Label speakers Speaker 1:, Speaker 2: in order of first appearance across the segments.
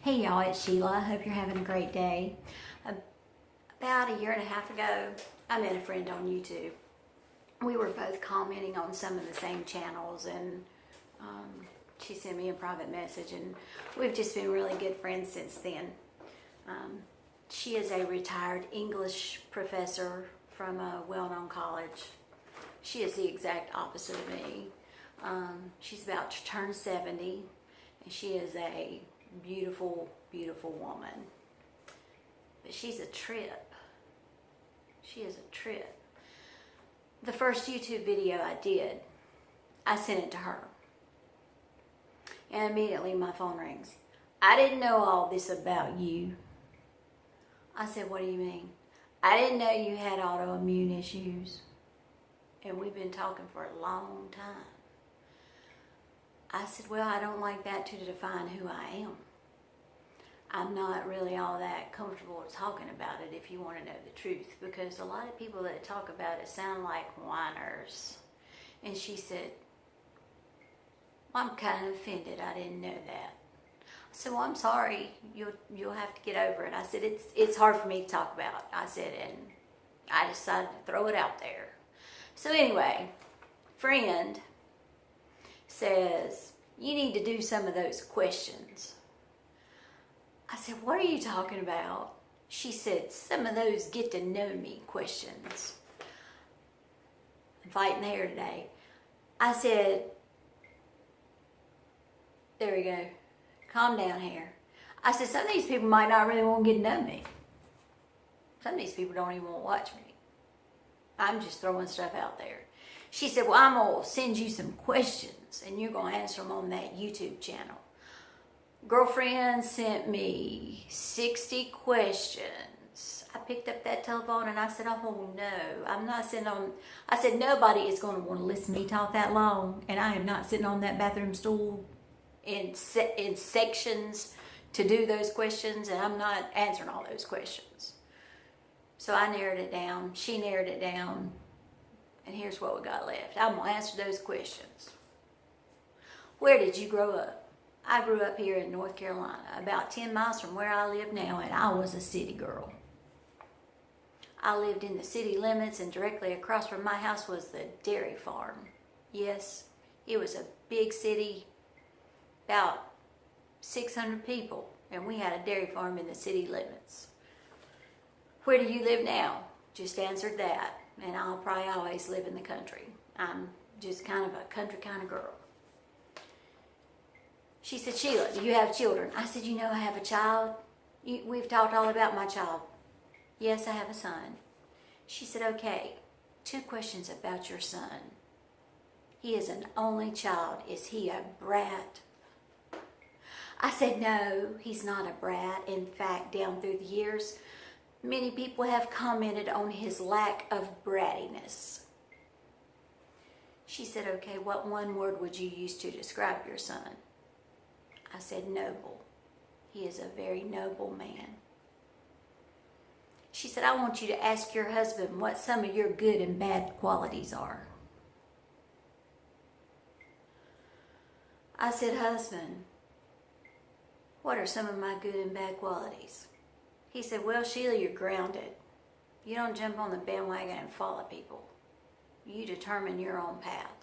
Speaker 1: Hey y'all, it's Sheila. I hope you're having a great day. About a year and a half ago, I met a friend on YouTube. We were both commenting on some of the same channels, and she sent me a private message, and we've just been really good friends since then. She is a retired English professor from a well-known college. She is the exact opposite of me. She's about to turn 70, and she is a beautiful, beautiful woman. But she's a trip. She is a trip. The first YouTube video I did, I sent it to her. And immediately my phone rings. I didn't know all this about you. I said, what do you mean? I didn't know you had autoimmune issues. And we've been talking for a long time. I said, well, I don't like that to define who I am. I'm not really all that comfortable talking about it if you want to know the truth, because a lot of people that talk about it sound like whiners. And she said, well, I'm kind of offended. I didn't know that. I said, well, I'm sorry. You'll have to get over it. I said, it's hard for me to talk about. I said, and I decided to throw it out there. So anyway, friend says, you need to do some of those questions. I said, what are you talking about? She said, some of those get to know me questions. I'm fighting the hair today. I said, there we go. Calm down, hair. I said, some of these people might not really want to get to know me. Some of these people don't even want to watch me. I'm just throwing stuff out there. She said, well, I'm going to send you some questions, and you're going to answer them on that YouTube channel. Girlfriend sent me 60 questions. I picked up that telephone and I said, oh no, I'm not sitting on, I said, nobody is going to want to listen to me talk that long, and I am not sitting on that bathroom stool in sections to do those questions, and I'm not answering all those questions. So I narrowed it down, she narrowed it down, and here's what we got left. I'm going to answer those questions. Where did you grow up? I grew up here in North Carolina, about 10 miles from where I live now, and I was a city girl. I lived in the city limits, and directly across from my house was the dairy farm. Yes, it was a big city, about 600 people, and we had a dairy farm in the city limits. Where do you live now? Just answered that, and I'll probably always live in the country. I'm just kind of a country kind of girl. She said, Sheila, do you have children? I said, you know, I have a child. We've talked all about my child. Yes, I have a son. She said, okay, 2 questions about your son. He is an only child. Is he a brat? I said, no, he's not a brat. In fact, down through the years, many people have commented on his lack of brattiness. She said, okay, what one word would you use to describe your son? I said, noble. He is a very noble man. She said, I want you to ask your husband what some of your good and bad qualities are. I said, husband, what are some of my good and bad qualities? He said, well, Sheila, you're grounded. You don't jump on the bandwagon and follow people. You determine your own path.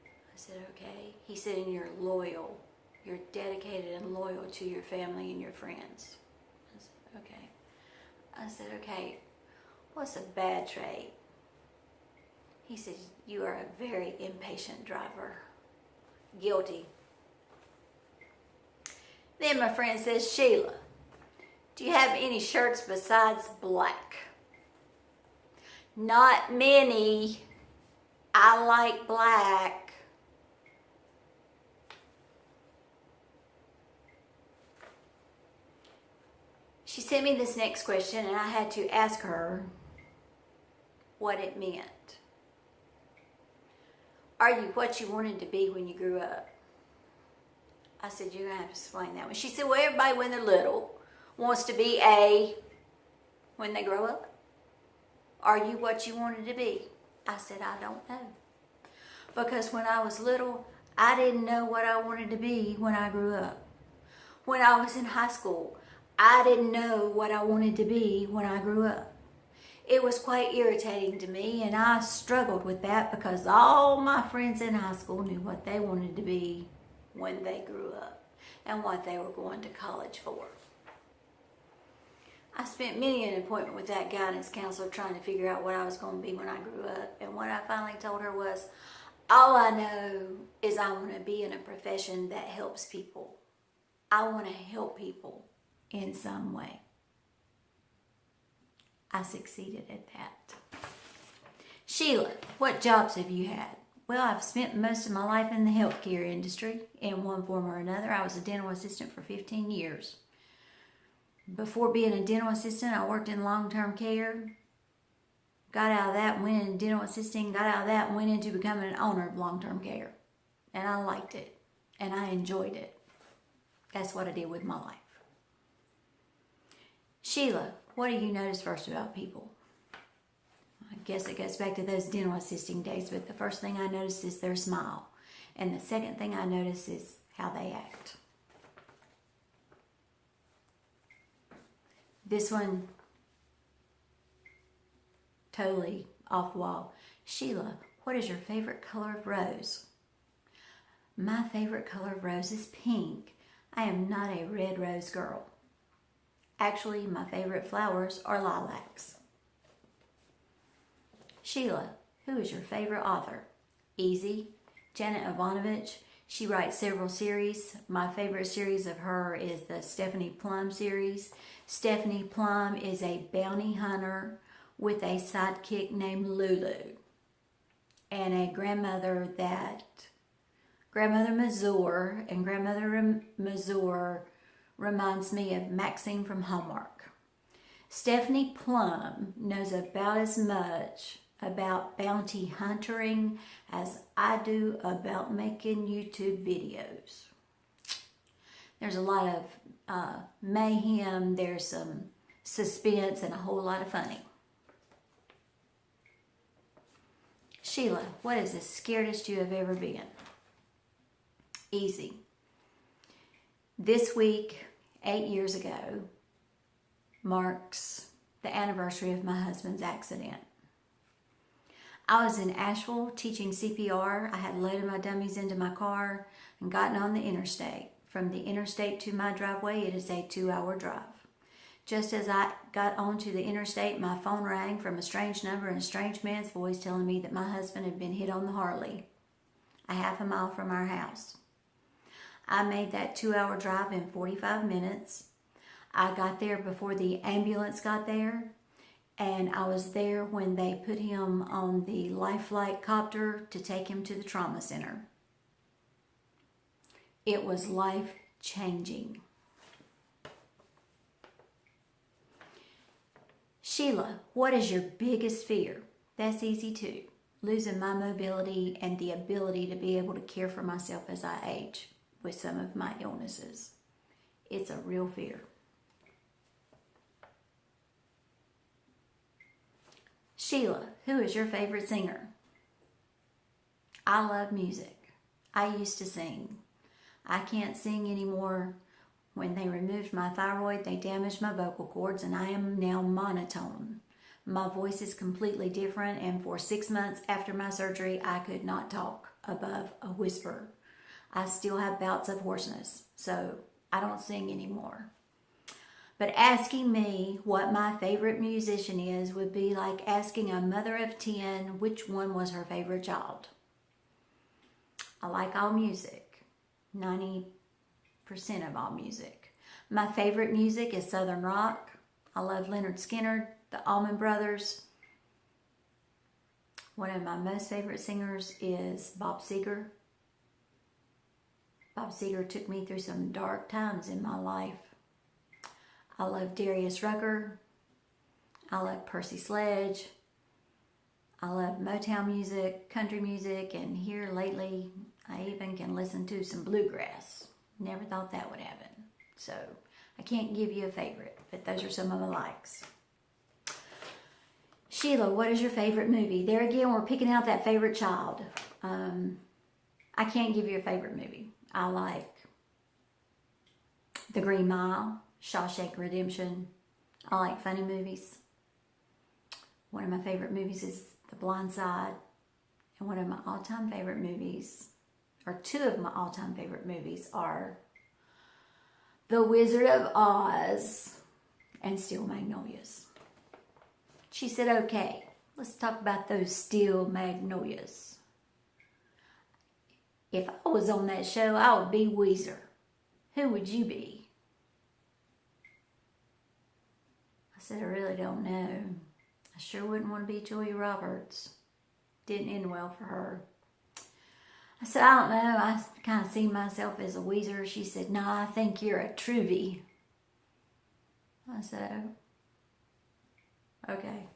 Speaker 1: I said, okay. He said, and you're loyal. You're dedicated and loyal to your family and your friends. I said, okay. I said, okay, what's a bad trait? He said, you are a very impatient driver. Guilty. Then my friend says, Sheila, do you have any shirts besides black? Not many. I like black. She sent me this next question, and I had to ask her what it meant. Are you what you wanted to be when you grew up? I said, you're going to have to explain that one. She said, well, everybody when they're little wants to be when they grow up. Are you what you wanted to be? I said, I don't know. Because when I was little, I didn't know what I wanted to be when I grew up. When I was in high school, I didn't know what I wanted to be when I grew up. It was quite irritating to me, and I struggled with that because all my friends in high school knew what they wanted to be when they grew up and what they were going to college for. I spent many an appointment with that guidance counselor trying to figure out what I was going to be when I grew up, and what I finally told her was, all I know is I want to be in a profession that helps people. I want to help people in some way. I succeeded at that. Sheila, what jobs have you had? Well, I've spent most of my life in the healthcare industry in one form or another. I was a dental assistant for 15 years. Before being a dental assistant, I worked in long-term care. Got out of that, went into dental assisting, got out of that, and went into becoming an owner of long-term care. And I liked it, and I enjoyed it. That's what I did with my life. Sheila, what do you notice first about people? I guess it goes back to those dental assisting days, but the first thing I notice is their smile. And the second thing I notice is how they act. This one, totally off the wall. Sheila, what is your favorite color of rose? My favorite color of rose is pink. I am not a red rose girl. Actually, my favorite flowers are lilacs. Sheila, who is your favorite author? Easy. Janet Ivanovich. She writes several series. My favorite series of her is the Stephanie Plum series. Stephanie Plum is a bounty hunter with a sidekick named Lulu. And a grandmother Mazur, and Grandmother Mazur reminds me of Maxine from Hallmark. Stephanie Plum knows about as much about bounty hunting as I do about making YouTube videos. There's a lot of mayhem, there's some suspense, and a whole lot of funny. Sheila, what is the scariest you have ever been? Easy. This week, 8 years ago, marks the anniversary of my husband's accident. I was in Asheville teaching CPR. I had loaded my dummies into my car and gotten on the interstate. From the interstate to my driveway, it is a 2-hour drive. Just as I got onto the interstate, my phone rang from a strange number and a strange man's voice telling me that my husband had been hit on the Harley, a half a mile from our house. I made that 2-hour drive in 45 minutes. I got there before the ambulance got there, and I was there when they put him on the life flight copter to take him to the trauma center. It was life-changing. Sheila, what is your biggest fear? That's easy too. Losing my mobility and the ability to be able to care for myself as I age with some of my illnesses. It's a real fear. Sheila, who is your favorite singer? I love music. I used to sing. I can't sing anymore. When they removed my thyroid, they damaged my vocal cords, and I am now monotone. My voice is completely different, and for 6 months after my surgery, I could not talk above a whisper. I still have bouts of hoarseness, so I don't sing anymore. But asking me what my favorite musician is would be like asking a mother of 10 which one was her favorite child. I like all music, 90% of all music. My favorite music is Southern rock. I love Leonard Skinner, the Allman Brothers. One of my most favorite singers is Bob Seger. Bob Seger took me through some dark times in my life. I love Darius Rucker. I love Percy Sledge. I love Motown music, country music, and here lately I even can listen to some bluegrass. Never thought that would happen. So I can't give you a favorite, but those are some of my likes. Sheila, what is your favorite movie? There again, we're picking out that favorite child. I can't give you a favorite movie. I like The Green Mile, Shawshank Redemption. I like funny movies. One of my favorite movies is The Blind Side. And one of my all-time favorite movies, or two of my all-time favorite movies, are The Wizard of Oz and Steel Magnolias. She said, okay, let's talk about those Steel Magnolias. If I was on that show, I would be Weezer. Who would you be? I said, I really don't know. I sure wouldn't want to be Julia Roberts. Didn't end well for her. I said, I don't know. I kind of see myself as a Weezer. She said, no, I think you're a Truvy. I said, oh, okay.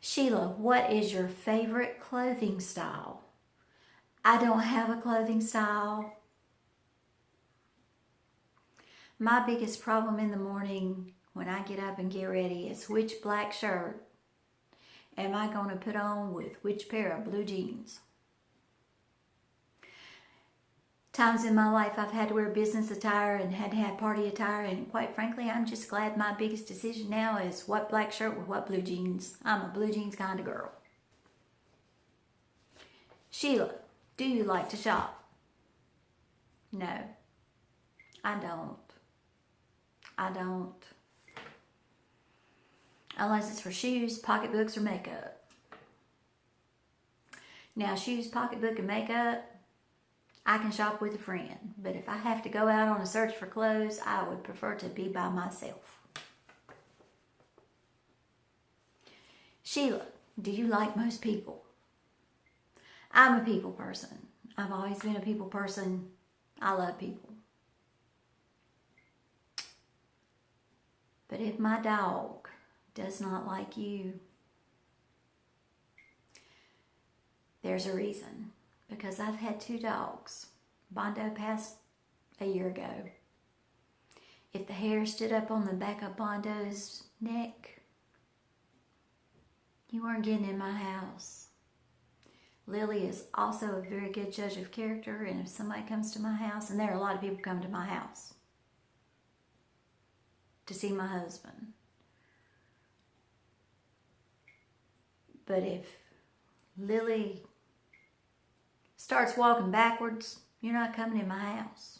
Speaker 1: Sheila, what is your favorite clothing style? I don't have a clothing style. My biggest problem in the morning when I get up and get ready is which black shirt am I going to put on with which pair of blue jeans? Times in my life I've had to wear business attire and had to have party attire, and quite frankly, I'm just glad my biggest decision now is what black shirt with what blue jeans. I'm a blue jeans kind of girl. Sheila, do you like to shop? No, I don't. I don't. Unless it's for shoes, pocketbooks, or makeup. Now, shoes, pocketbook, and makeup, I can shop with a friend. But if I have to go out on a search for clothes, I would prefer to be by myself. Sheila, do you like most people? I'm a people person. I've always been a people person. I love people. But if my dog does not like you, there's a reason. Because I've had 2 dogs. Bondo passed a year ago. If the hair stood up on the back of Bondo's neck, you weren't getting in my house. Lily is also a very good judge of character, and if somebody comes to my house, and there are a lot of people come to my house to see my husband. But if Lily starts walking backwards, you're not coming in my house.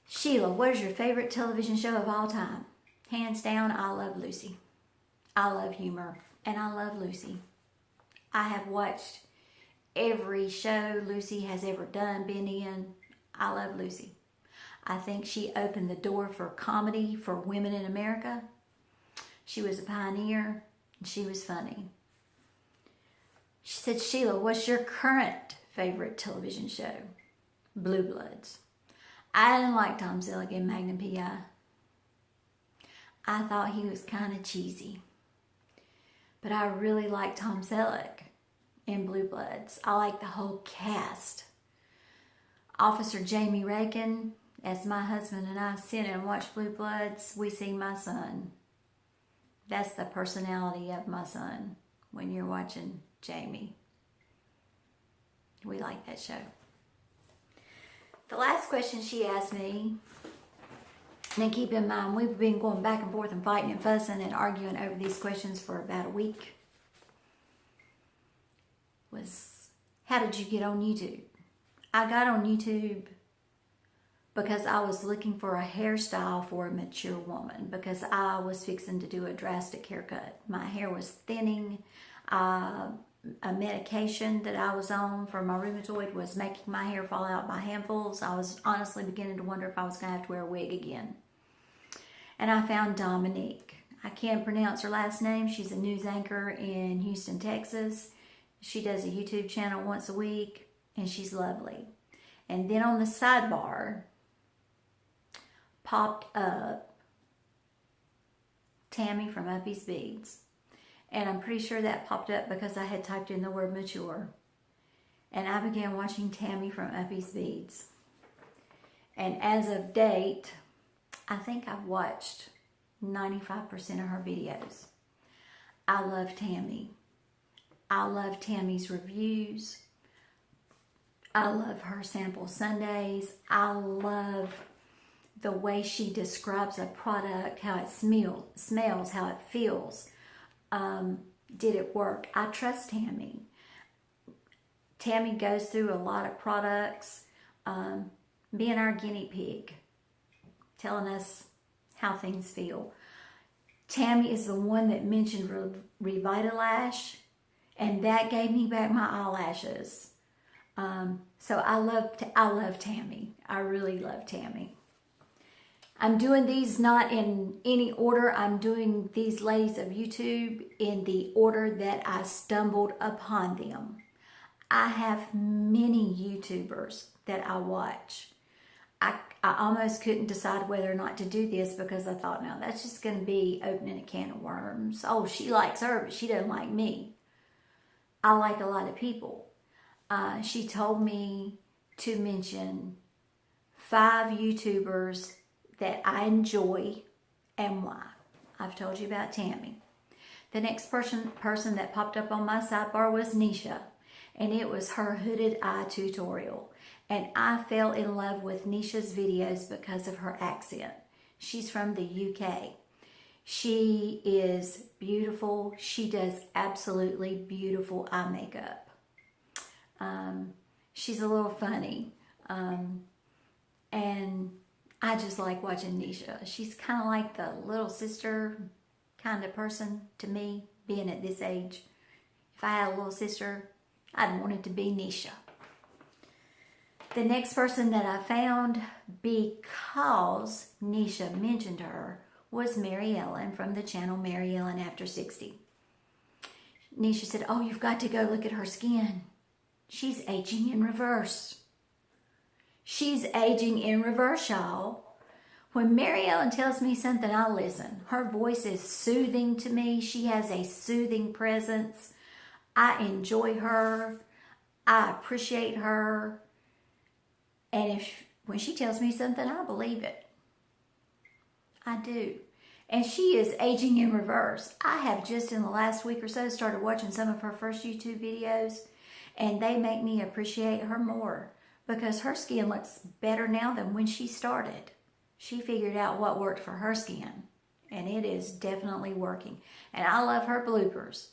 Speaker 1: Sheila, what is your favorite television show of all time? Hands down, I love Lucy. I love humor, and I love Lucy. I have watched every show Lucy has ever done, been in. I love Lucy. I think she opened the door for comedy for women in America. She was a pioneer, and she was funny. She said, Sheila, what's your current favorite television show? Blue Bloods. I didn't like Tom Selleck in Magnum P.I. I thought he was kind of cheesy. But I really liked Tom Selleck in Blue Bloods. I like the whole cast. Officer Jamie Rankin, as my husband and I sit and watch Blue Bloods, we see my son. That's the personality of my son when you're watching Jamie. We like that show. The last question she asked me, and keep in mind, we've been going back and forth and fighting and fussing and arguing over these questions for about a week, was, how did you get on YouTube? I got on YouTube because I was looking for a hairstyle for a mature woman, because I was fixing to do a drastic haircut. My hair was thinning. A medication that I was on for my rheumatoid was making my hair fall out by handfuls. I was honestly beginning to wonder if I was going to have to wear a wig again. And I found Dominique. I can't pronounce her last name. She's a news anchor in Houston, Texas. She does a YouTube channel once a week, and she's lovely. And then on the sidebar popped up Tammy from Uppy's Beads. And I'm pretty sure that popped up because I had typed in the word mature. And I began watching Tammy from Uppy's Beads. And as of date, I think I've watched 95% of her videos. I love Tammy. I love Tammy's reviews. I love her sample Sundays. I love the way she describes a product, how it smells, how it feels. Did it work? I trust Tammy. Tammy goes through a lot of products, being our guinea pig, telling us how things feel. Tammy is the one that mentioned Revitalash, and that gave me back my eyelashes. So I love Tammy. I really love Tammy. I'm doing these not in any order. I'm doing these ladies of YouTube in the order that I stumbled upon them. I have many YouTubers that I watch. I almost couldn't decide whether or not to do this because I thought, no, that's just going to be opening a can of worms. Oh, she likes her, but she doesn't like me. I like a lot of people. She told me to mention 5 YouTubers that I enjoy and why. I've told you about Tammy. The next person that popped up on my sidebar was Nisha, and it was her hooded eye tutorial. And I fell in love with Nisha's videos because of her accent. She's from the UK. She is beautiful. She does absolutely beautiful eye makeup. She's a little funny. And I just like watching Nisha. She's kind of like the little sister kind of person to me, being at this age. If I had a little sister, I'd want it to be Nisha. The next person that I found, because Nisha mentioned her, was Mary Ellen from the channel Mary Ellen After 60. Nisha said, oh, you've got to go look at her skin. She's aging in reverse. She's aging in reverse, y'all. When Mary Ellen tells me something, I listen. Her voice is soothing to me. She has a soothing presence. I enjoy her. I appreciate her. And when she tells me something, I believe it. I do. And she is aging in reverse. I have just in the last week or so started watching some of her first YouTube videos, and they make me appreciate her more because her skin looks better now than when she started. She figured out what worked for her skin, and it is definitely working. And I love her bloopers.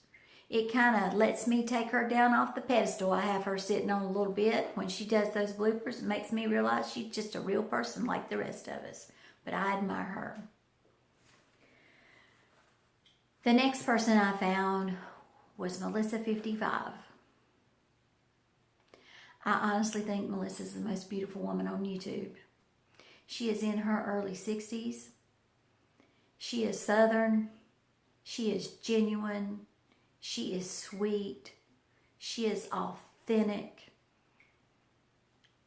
Speaker 1: It kind of lets me take her down off the pedestal I have her sitting on a little bit. When she does those bloopers, it makes me realize she's just a real person like the rest of us. But I admire her. The next person I found was Melissa 55. I honestly think Melissa's the most beautiful woman on YouTube. She is in her early 60s. She is Southern. She is genuine. She is sweet. She is authentic.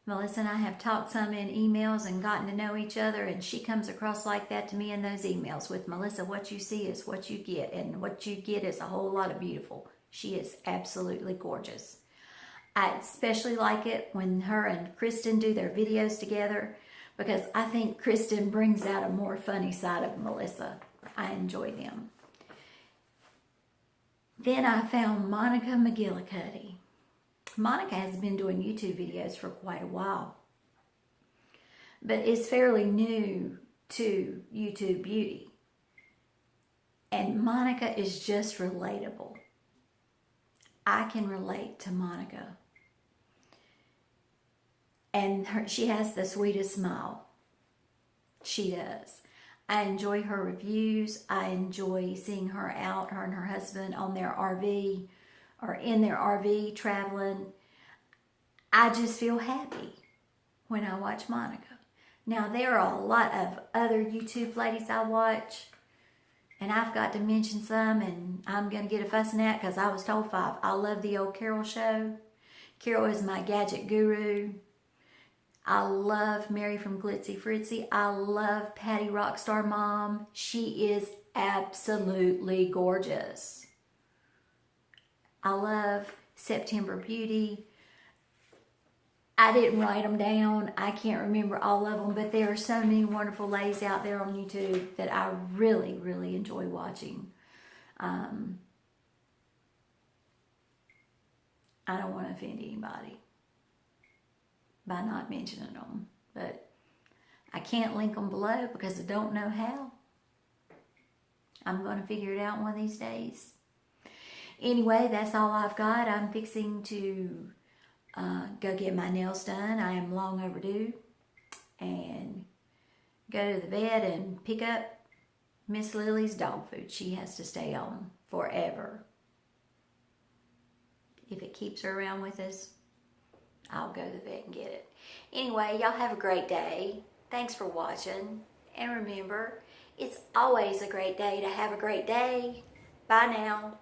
Speaker 1: Melissa and I have talked some in emails and gotten to know each other, and she comes across like that to me in those emails. With Melissa, what you see is what you get, and what you get is a whole lot of beautiful. She is absolutely gorgeous. I especially like it when her and Kristen do their videos together, because I think Kristen brings out a more funny side of Melissa. I enjoy them. Then I found Monica McGillicuddy. Monica has been doing YouTube videos for quite a while, but is fairly new to YouTube beauty. And Monica is just relatable. I can relate to Monica. And she has the sweetest smile. She does. I enjoy her reviews. I enjoy seeing her out, her and her husband on their RV or in their RV traveling. I just feel happy when I watch Monica. Now, there are a lot of other YouTube ladies I watch, and I've got to mention some, and I'm going to get a fussing at because I was told 5. I love the old Carol show. Carol is my gadget guru. I love Mary from Glitzy Fritzy. I love Patty Rockstar Mom. She is absolutely gorgeous. I love September Beauty. I didn't write them down. I can't remember all of them, but there are so many wonderful ladies out there on YouTube that I really, really enjoy watching. I don't want to offend anybody by not mentioning them, but I can't link them below because I don't know how. I'm going to figure it out one of these days. Anyway, that's all I've got. I'm fixing to go get my nails done. I am long overdue. And go to the vet and pick up Miss Lily's dog food. She has to stay on forever. If it keeps her around with us, I'll go to the vet and get it. Anyway, y'all have a great day. Thanks for watching. And remember, it's always a great day to have a great day. Bye now.